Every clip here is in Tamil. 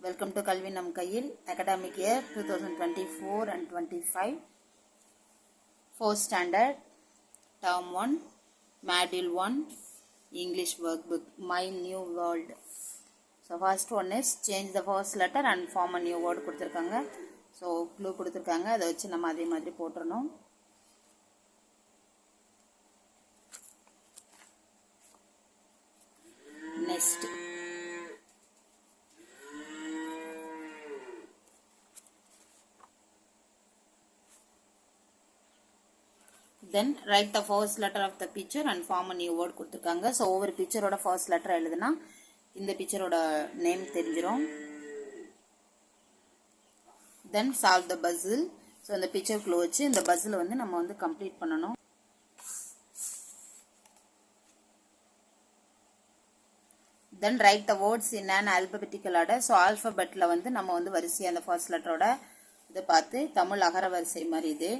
Welcome to Kalvi Nam Kayil, academic year 2024 and 25, 4th standard, term 1, module 1, English workbook, My New World. So first one is change the first letter and form a new word கொடுத்திருக்காங்க. So clue கொடுத்திருக்காங்க, அதை வச்சு நம்ம அதே மாதிரி போட்டுறணும். Next. Then write the first letter of the picture and form a new word கொடுத்திருக்காங்க. So ஒவ்வொரு பிக்சரோட first letter எழுதுனா இந்த பிக்சரோட நேம் தெரிஞ்சிரும். Then solve the puzzle. So இந்த பிக்சருக்குள்ள வச்சு இந்த puzzle வந்து நம்ம வந்து கம்ப்ளீட் பண்ணணும். Then write the words in an alphabetical order. So alphabetல வந்து நம்ம வந்து வரிசையா அந்த first letterோட இதை பார்த்து தமிழ் அகர வரிசை மாதிரி இது.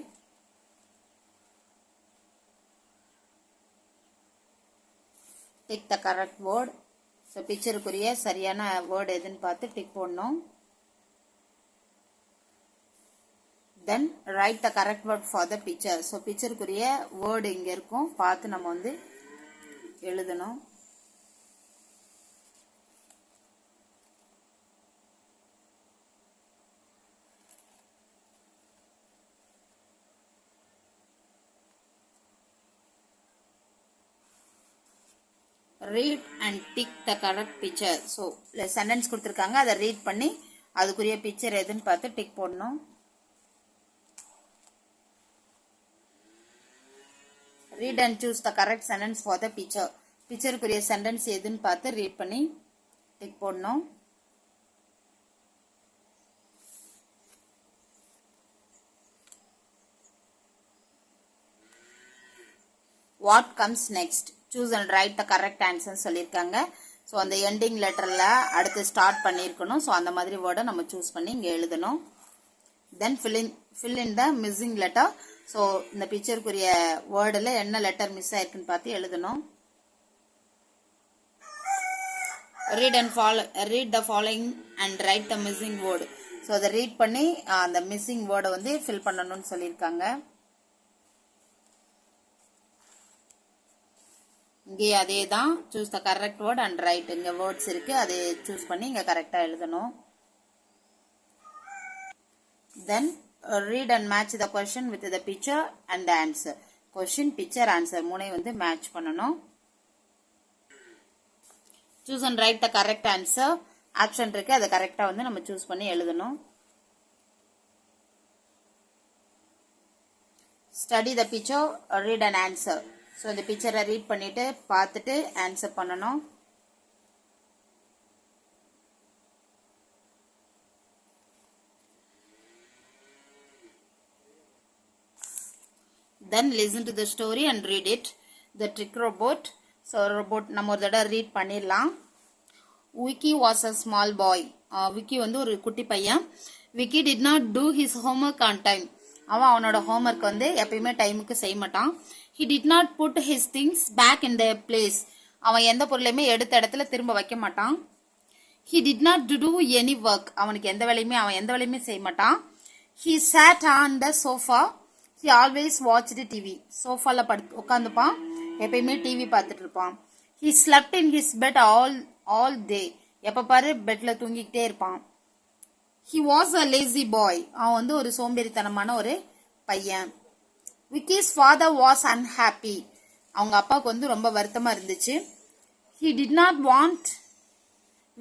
Tick the correct word. So பிக்சருக்குரிய சரியான word எதுன்னு பார்த்து டிக் போடணும். Then write the correct word for the picture. So பிக்சருக்குரிய word இங்க இருக்கும், பார்த்து நம்ம வந்து எழுதணும். Read and tick the correct picture. So sentence கொடுத்திருக்காங்க, அதை read பண்ணி அதுக்குரிய picture எதுன்னு பார்த்து டிக் போடணும். Read and choose the correct sentence for the picture. பிக்சருக்குரிய sentence எதுன்னு பார்த்து read பண்ணி டிக் போடணும். What comes next? Choose and write the correct answer சொல்லிருக்காங்க. So அந்த ending letterல அடுத்து start பண்ணிருக்கணும். So அந்த மாதிரி word நம்ம choose பண்ணி இங்க எழுதணும். Then fill in the missing letter. So இந்த பிக்சருக்குரிய wordல என்ன letter miss ஆயிருக்குன்னு பார்த்து எழுதணும். Read the following and write the missing word. So அதை read பண்ணி அந்த missing word வந்து fill பண்ணணும்னு சொல்லிருக்காங்க. இங்கே அதே தான், choose the correct word and write. இங்க words இருக்கு, அதை choose பண்ணி இங்க கரெக்டா எழுதணும். Then read and match the question with the picture and the answer. Question, picture, answer மூணை வந்து match பண்ணணும். Choose and write the correct answer. Option இருக்கு, அதை கரெக்டா வந்து நம்ம choose பண்ணி எழுதணும். Study the picture, read and answer. So இந்த பிக்சரை ரீட் பண்ணிட்டு பார்த்துட்டு ஆன்சர் பண்ணணும். Then listen to the story and read it. The trick robot. So robot நம்ம ஒரு தடவை ரீட் பண்ணிடலாம். Vicky was a small boy. Vicky வந்து ஒரு குட்டி பையன். Vicky did not do his homework on time. அவனோட ஹோம்ஒர்க் வந்து எப்பயுமே டைமுக்கு செய்ய மாட்டான். He did not put his things back in their place. அவன் எந்த பொருளையுமே எடுத்த இடத்துல திரும்ப வைக்க மாட்டான். He did not do any work. அவனுக்கு எந்த வேலையுமே செய்ய மாட்டான். He sat on the sofa. He always watched TV. சோஃபால உட்காந்துப்பான், எப்பயுமே டிவி பார்த்துட்டு இருப்பான். He slept in his bed all day. எப்ப பாரு பெட்ல தூங்கிக்கிட்டே இருப்பான். He was a lazy boy. அவன் வந்து ஒரு சோம்பேறித்தனமான ஒரு பையன். Vicky's father was unhappy. அவங்க அப்பாவுக்கு வந்து ரொம்ப வருத்தமா இருந்துச்சு. He did not want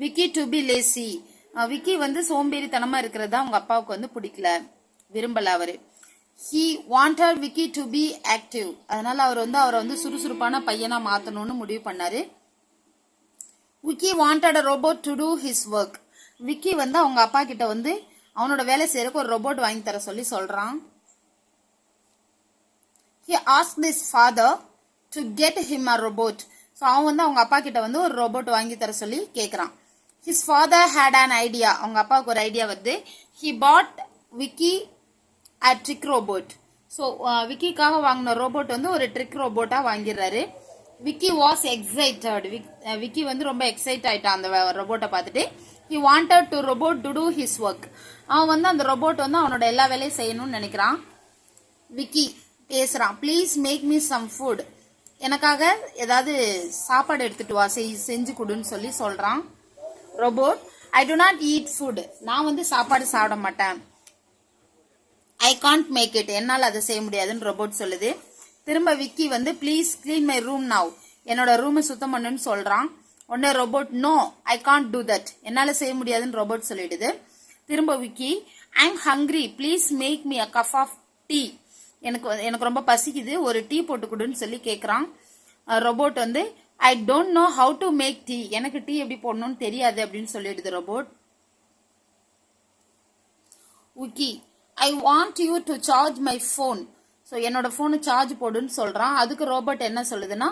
Vicky to be lazy. Vicky வந்து சோம்பேறித்தனமா இருக்கிறதா அவங்க அப்பாவுக்கு வந்து பிடிக்கல, விரும்பல அவரு. He wanted Vicky to be active. அதனால அவரை வந்து சுறுசுறுப்பான பையனா மாத்தணும்னு முடிவு பண்ணாரு. Vicky wanted a robot to do his work. Vicky வந்து அவங்க அப்பா கிட்ட வந்து அவனோட வேலை செய்யறதுக்கு ஒரு ரோபோட் வாங்கி தர சொல்றான். He asked his father to get him a robot. So அவன் வந்து அவங்க அப்பா கிட்ட வந்து ஒரு ரோபோட் வாங்கி தர சொல்லி கேக்குறான். His father had an idea. அவங்க அப்பாவுக்கு ஒரு ஐடியா வருது. He bought Vicky a trick robot. So விக்கிக்காக வாங்கின ரோபோட் வந்து ஒரு ட்ரிக் ரோபோட்டா வாங்கிடுறாரு. Vicky was excited. விக்கி வந்து ரொம்ப எக்ஸைட் ஆயிட்டான் அந்த ரோபோட்டை பார்த்துட்டு. he wanted to robot to do his work. அவன் வந்து அந்த ரோபோட் வந்து அவனோட எல்லா வேலையும் செய்யணும்னு நினைக்கிறான். விக்கி பேசுறான், please make me some food, எனக்காக ஏதாவது சாப்பாடு எடுத்துட்டு வா, செஞ்சு கொடுன்னு சொல்லி சொல்றான். Robot, I do not eat food, நான் வந்து சாப்பாடு சாப்பிட மாட்டேன். ஐ கான்ட் மேக் இட், என்னால் அதை செய்ய முடியாதுன்னு ரோபோட் சொல்லுது. திரும்ப விக்கி வந்து please clean my room now, என்னோட ரூமை சுத்தம் பண்ணுன்னு சொல்றான். உடனே robot, no I can't do that, என்னால் செய்ய முடியாதுன்னு ரோபோட் சொல்லிடுது. திரும்ப Vicky, I am hungry please make me a cup of tea, எனக்கு ரொம்ப பசிக்குது, ஒரு டீ போட்டு கொடுன்னு சொல்லி கேட்குறான். ரோபோட் வந்து, I don't know how to make tea, எனக்கு டீ எப்படி போடணும்னு தெரியாது அப்படின்னு சொல்லிடுது robot. Vicky, I want you to charge my phone, so என்னோட ஃபோனு சார்ஜ் போடுன்னு சொல்றான். அதுக்கு ரோபோட் என்ன சொல்லுதுன்னா,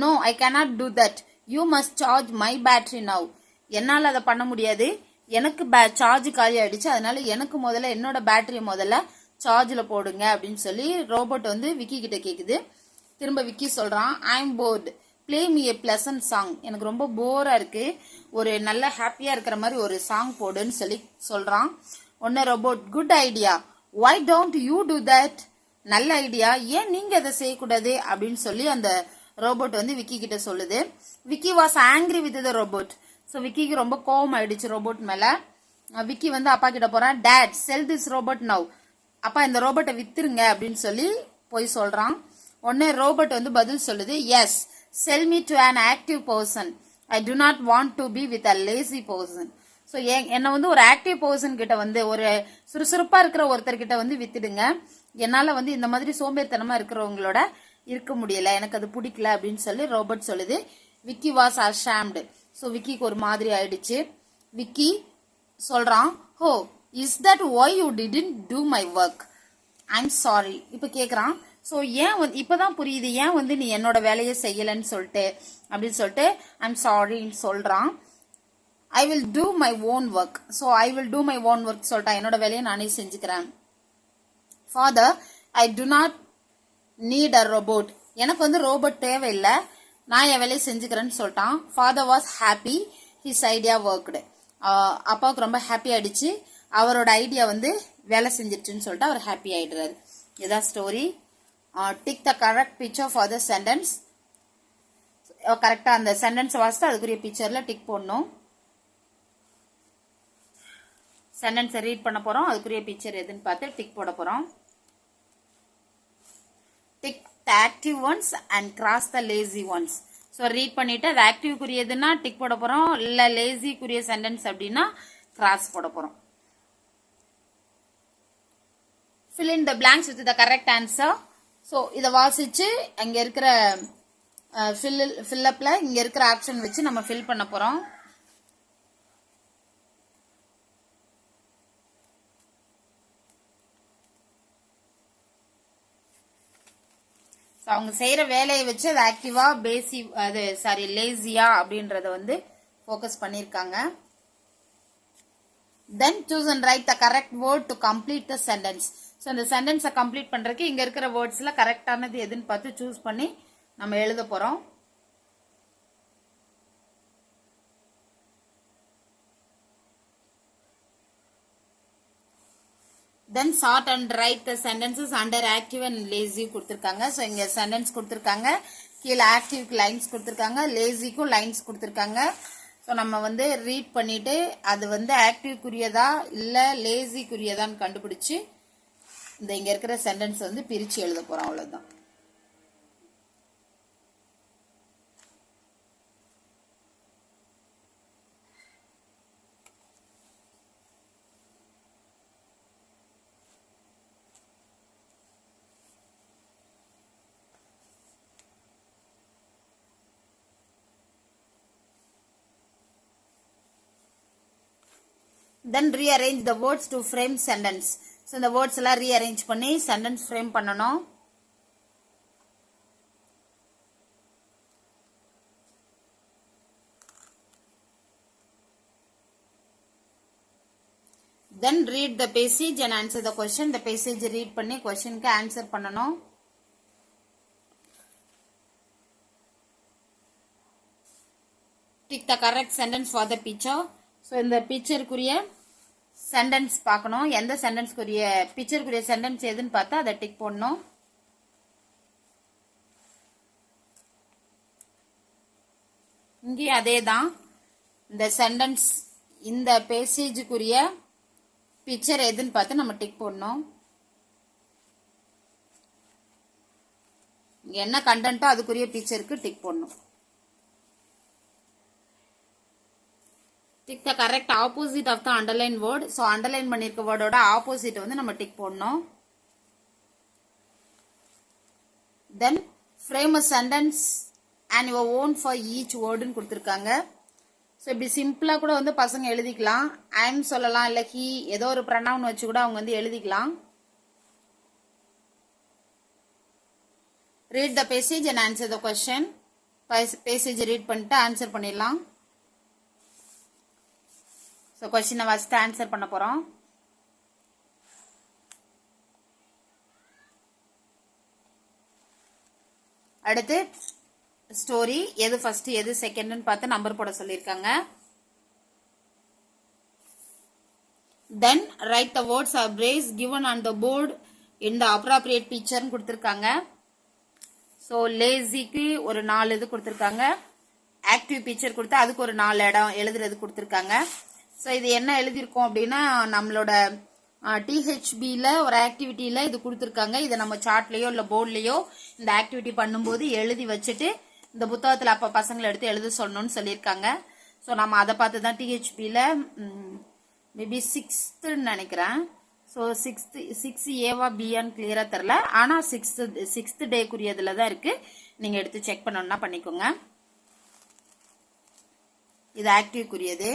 no I cannot do that, you must charge my battery now, என்னால் அதை பண்ண முடியாது, எனக்கு சார்ஜ் காலி ஆயிடுச்சு, அதனால எனக்கு முதல்ல என்னோட பேட்டரியை முதல்ல சார்ஜில் போடுங்க அப்படின்னு சொல்லி ரோபோட் வந்து விக்கி கிட்ட கேட்குது. திரும்ப விக்கி சொல்றான், I am board play me A pleasant song, எனக்கு ரொம்ப போரா இருக்கு, ஒரு நல்ல ஹாப்பியா இருக்கிற மாதிரி ஒரு சாங் போடுன்னு சொல்லி சொல்றான். உடனே robot, good idea, why don't you do that, நல்ல ஐடியா, ஏன் நீங்க அதை செய்யக்கூடாது அப்படின்னு சொல்லி அந்த ரோபோட் வந்து விக்கி கிட்ட சொல்லுது. Vicky was angry with the robot, so விக்கிக்கு ரொம்ப கோவம் ஆயிடுச்சு ரோபோட் மேல. விக்கி வந்து அப்பா கிட்ட போறான், date sell this robot now, அப்பா இந்த ரோபோட்டை வித்துருங்க அப்படின்னு சொல்லி போய் சொல்றான். உடனே ரோபோட் வந்து பதில் சொல்லுது, yes sell me to an active person, I do not want to be with a lazy person, so என்னை வந்து ஒரு ஆக்டிவ் பர்சன் கிட்ட வந்து ஒரு சுறுசுறுப்பா இருக்கிற ஒருத்தர்கிட்ட வந்து வித்துடுங்க, என்னால வந்து இந்த மாதிரி சோம்பேறித்தனமா இருக்கிறவங்களோட இருக்க முடியல, எனக்கு அது பிடிக்கல அப்படின்னு சொல்லி ரோபோட் சொல்லுது. விக்கி வாஸ் அஷாம்டு, ஸோ விக்கிக்கு ஒரு மாதிரி ஆயிடுச்சு. விக்கி சொல்றான், ஹோ is that why you didn't do my work, I'm sorry, இப்போ கேட்குறான். ஸோ ஏன் வந்து இப்போதான் புரியுது ஏன் வந்து நீ என்னோட வேலையை செய்யலைன்னு சொல்லிட்டு அப்படின்னு சொல்லிட்டு ஐம் சாரின்னு சொல்றான். I will do my own work, so I will do my own work சொல்லிட்டான், என்னோட வேலையை நானே செஞ்சுக்கிறேன். Father, I do not need a robot, எனக்கு வந்து ரோபோட் தேவையில்லை, நான் என் வேலையை செஞ்சுக்கிறேன்னு சொல்லிட்டான். Father was happy, his idea worked, அப்பாவுக்கு ரொம்ப ஹாப்பி ஆயிடுச்சு, அவரோட ஐடியா வந்து வேலை செஞ்சிருச்சுன்னு சொல்லிட்டு அவர் ஹாப்பி ஆயிடுறாரு. இதுதான் story. Tick the correct picture for the sentence, கரெக்டா அந்த சென்டென்ஸ் வாசித்து அதுக்குரிய பிக்சர்ல டிக் போடணும். சென்டென்ஸை ரீட் பண்ண போறோம், அதுக்குரிய பிக்சர் எதுன்னு பார்த்து டிக் போட போறோம். Tick the active ones and cross the lazy ones. So read பண்ணிட்டு அது ஆக்டிவ்க்குரியதுன்னா டிக் போட போறோம், இல்லை லேசிக்குரிய சென்டென்ஸ் அப்படின்னா கிராஸ் போட போறோம். fill in the blanks with the correct answer. So இதை வாசிச்சு அங்கே இருக்கிற ஃபில்லப்ல இங்கே இருக்கிற ஆப்ஷன் வச்சு நம்ம ஃபில் பண்ண போறோம். அவங்க செய்யற வேலையை வச்சு அது ஆக்டிவா பேசி அது லேசியா அப்படின்றத வந்து ஃபோக்கஸ் பண்ணியிருக்காங்க. Then choose and write the correct word to complete the sentence. So இந்த சென்டென்ஸை கம்ப்ளீட் பண்றதுக்கு இங்க இருக்கிற வேர்ட்ஸ்ல கரெக்டானது எதுன்னு பார்த்து சூஸ் பண்ணி நம்ம எழுத போறோம். Then sort and write the sentences under active and lazy கொடுத்திருக்காங்க. ஸோ இங்க சென்டென்ஸ் கொடுத்திருக்காங்க, கீழே ஆக்டிவ்க்கு லைன்ஸ் கொடுத்திருக்காங்க, லேசிக்கும் லைன்ஸ் கொடுத்திருக்காங்க. ஸோ நம்ம வந்து ரீட் பண்ணிட்டு அது வந்து ஆக்டிவ்க்குரியதா இல்ல லேசிக்குரியதான்னு கண்டுபிடிச்சு இந்த இங்க இருக்கிற சென்டென்ஸ் வந்து பிரிச்சு எழுத போறோம், அவ்வளவுதான். Then rearrange the words to frame sentence. So இந்த words எல்லாம் rearrange பண்ணி sentence frame பண்ணணும். Then read the passage and answer the question. The passage read பண்ணி questionக்கு answer பண்ணணும். Tick the correct sentence for the picture. So இந்த பிக்சருக்குரிய சென்டென்ஸ் பார்க்கணும். எந்த சென்டென்ஸ்க்குரிய பிக்சருக்குரிய சென்டென்ஸ் எதுன்னு பார்த்தா அதை டிக் பண்ணணும். இங்கே அதே தான். இந்த சென்டென்ஸ் இந்த பேசேஜுக்குரிய பிக்சர் எதுன்னு பார்த்து நம்ம டிக் பண்ணணும். இங்கே என்ன கண்டென்ட்டோ அதுக்குரிய பிக்சருக்கு டிக் பண்ணணும். Tick the correct opposite of the underline word. So underline பண்ணியிருக்க வேர்டோட ஆப்போசிட் வந்து நம்ம டிக் பண்ணணும். Then frame a sentence and your own for each வேர்டுன்னு கொடுத்துருக்காங்க. ஸோ இப்படி சிம்பிளாக கூட வந்து பசங்க எழுதிக்கலாம். ஐம் சொல்லலாம், இல்லை ஹீ, ஏதோ ஒரு ப்ரனவுன் வச்சு கூட அவங்க வந்து எழுதிக்கலாம். Read the passage and answer the question. Passage read பண்ணிட்டு ஆன்சர் பண்ணிடலாம். ஸோ கொஸ்டினை வாசித்து ஆன்சர் பண்ண போகிறோம். அடுத்து ஸ்டோரி எது ஃபர்ஸ்ட் எது செகண்ட்னு பார்த்து நம்பர் போட சொல்லியிருக்காங்க. Then write the words or phrase given on the board in the appropriate பிக்சர்னு கொடுத்துருக்காங்க. ஸோ லேசிக்கு ஒரு 4 இது கொடுத்துருக்காங்க. ஆக்டிவ் பிக்சர் கொடுத்து அதுக்கு ஒரு 4 இடம் எழுதுறது கொடுத்துருக்காங்க. ஸோ இது என்ன எழுதியிருக்கோம் அப்படின்னா, நம்மளோட டிஹெச்பியில் ஒரு ஆக்டிவிட்டியில் இது கொடுத்துருக்காங்க. இதை நம்ம சார்ட்லேயோ இல்லை போர்ட்லேயோ இந்த ஆக்டிவிட்டி பண்ணும்போது எழுதி வச்சுட்டு இந்த புத்தகத்தில் அப்போ பசங்களை எடுத்து எழுத சொல்லணும்னு சொல்லியிருக்காங்க. ஸோ நம்ம அதை பார்த்து தான் டிஹெச்பியில் மேபி 6th நினைக்கிறேன். ஸோ 6 ஏவா பியான்னு கிளியராக தெரில. ஆனால் 6th டேக்குரியதில் தான் இருக்குது. நீங்கள் எடுத்து செக் பண்ணணும்னா பண்ணிக்கோங்க. இது ஆக்டிவ்க்குரியது.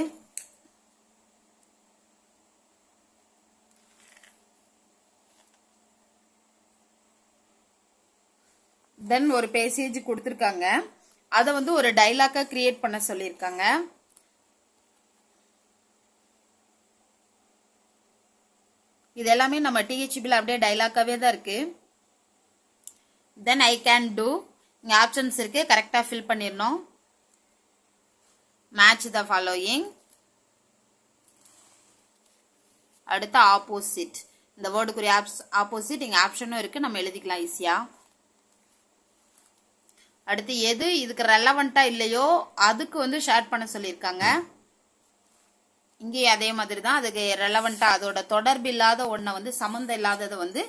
தென் ஒரு பேசேஜ் கொடுத்துருக்காங்க. அதை வந்து ஒரு டைலாக்கா கிரியேட் பண்ண சொல்லியிருக்காங்க. இது எல்லாமே நம்ம டிஹெச்பியில் அப்படியே டைலாக்காவே தான் இருக்கு. தென் ஐ கேன் டூ, இங்கே ஆப்ஷன்ஸ் இருக்கு, கரெக்டாக ஃபில் பண்ணிடணும். Match the following. அடுத்து ஆப்போசிட், இந்த வேர்டுக்குரிய ஆப்போசிட் இங்கே ஆப்ஷனும் இருக்கு, நம்ம எழுதிக்கலாம் ஈஸியா. அடுத்து எது இதுக்கு ரெலவெண்டா இல்லையோ அதுக்கு வந்து ஷேர் பண்ண சொல்லியிருக்காங்க. இங்கே அதே மாதிரி தான், அதுக்கு ரெலவெண்டா அதோட தொடர்பு இல்லாத ஒன்றை வந்து சம்மந்தம் இல்லாததை வந்து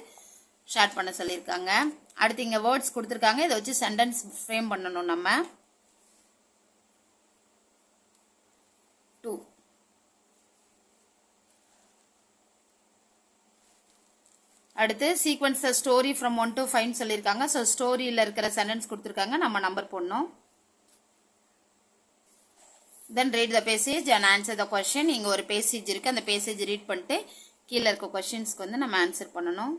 ஷேர் பண்ண சொல்லியிருக்காங்க. அடுத்து இங்கே வேர்ட்ஸ் கொடுத்துருக்காங்க. இதை வச்சு சென்டென்ஸ் ஃப்ரேம் பண்ணணும் நம்ம. 2 அடுத்து சீக்வன்ஸ் ஸ்டோரி ஃப்ரம் 1 to 5 சொல்லியிருக்காங்க. ஸோ ஸ்டோரியில் இருக்கிற சென்டென்ஸ் கொடுத்துருக்காங்க, நம்ம நம்பர் போடணும். தென் read the passage and answer the question. இங்கே ஒரு பேசேஜ் இருக்குது, அந்த பேசேஜ் ரீட் பண்ணிட்டு கீழே இருக்க கொஸ்டின்ஸ்க்கு வந்து நம்ம ஆன்சர் பண்ணணும்.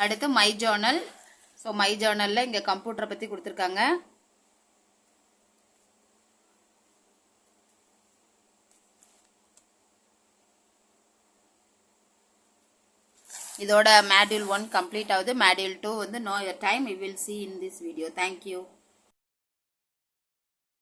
அடுத்து மை ஜேர்னல். ஸோ மை ஜேர்னலில் இங்கே கம்ப்யூட்டரை பற்றி கொடுத்துருக்காங்க. இதோட Module 1 complete ஆகுது. Module 2 வந்து know your time. We will see in this video. Thank you.